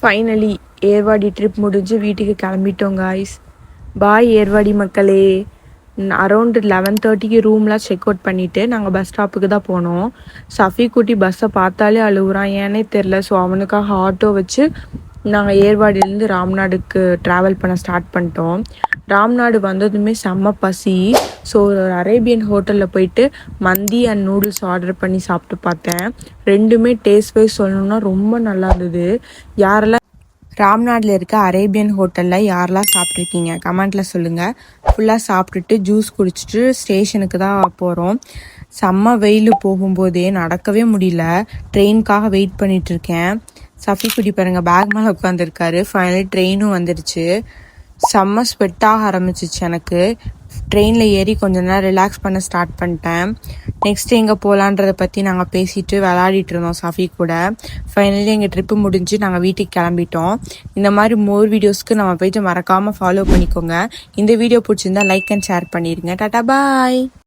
Finally Ervadi trip முடிஞ்சு வீட்டுக்கு கிளம்பிட்டோம் காய்ஸ். பாய் ஏர்வாடி மக்களே. அரௌண்ட் 11:30க்கு ரூம்லாம் செக் அவுட் பண்ணிவிட்டு நாங்கள் பஸ் ஸ்டாப்புக்கு தான் போனோம். சஃபி குட்டி பஸ்ஸை பார்த்தாலே அழுகுறான், ஏன்னே தெரில. ஸோ அவனுக்காக ஆட்டோ வச்சு நாங்கள் ஏர்வாடியிலேருந்து ராம்நாடுக்கு ட்ராவல் பண்ண ஸ்டார்ட் பண்ணிட்டோம். ராம்நாடு வந்ததுமே செம்ம பசி. ஸோ ஒரு அரேபியன் ஹோட்டலில் போயிட்டு மந்தி அண்ட் நூடுல்ஸ் ஆர்டர் பண்ணி சாப்பிட்டு பார்த்தேன். ரெண்டுமே டேஸ்ட் வைஸ் சொல்லணுன்னா ரொம்ப நல்லா இருந்தது. யாரெல்லாம் ராம்நாட்டில் இருக்க அரேபியன் ஹோட்டலில் யாரெல்லாம் சாப்பிட்ருக்கீங்க கமெண்ட்டில் சொல்லுங்கள். ஃபுல்லாக சாப்பிட்டுட்டு ஜூஸ் குடிச்சிட்டு ஸ்டேஷனுக்கு தான் போகிறோம். செம்ம வெயில், போகும்போதே நடக்கவே முடியல. ட்ரெயினுக்காக வெயிட் பண்ணிகிட்ருக்கேன். சஃபி குட்டி பாருங்கள் பேக் மேலே உட்காந்துருக்காரு. ஃபைனலி ட்ரெயினும் வந்துடுச்சு. செம்ம ஸ்வெட்டாக ஆரம்பிச்சிச்சு எனக்கு. ட்ரெயினில் ஏறி கொஞ்ச நேரம் ரிலாக்ஸ் பண்ண ஸ்டார்ட் பண்ணிட்டேன். நெக்ஸ்ட் எங்கே போகலான்றதை பற்றி நாங்கள் பேசிட்டு விளையாடிட்டு இருந்தோம் சஃபி கூட. ஃபைனலி எங்கள் ட்ரிப்பு முடிஞ்சு நாங்கள் வீட்டுக்கு கிளம்பிட்டோம். இந்த மாதிரி மோர் வீடியோஸ்க்கு நம்ம போயிட்டு மறக்காமல் ஃபாலோ பண்ணிக்கோங்க. இந்த வீடியோ பிடிச்சிருந்தா லைக் அண்ட் ஷேர் பண்ணிடுங்க. டாடா பாய்.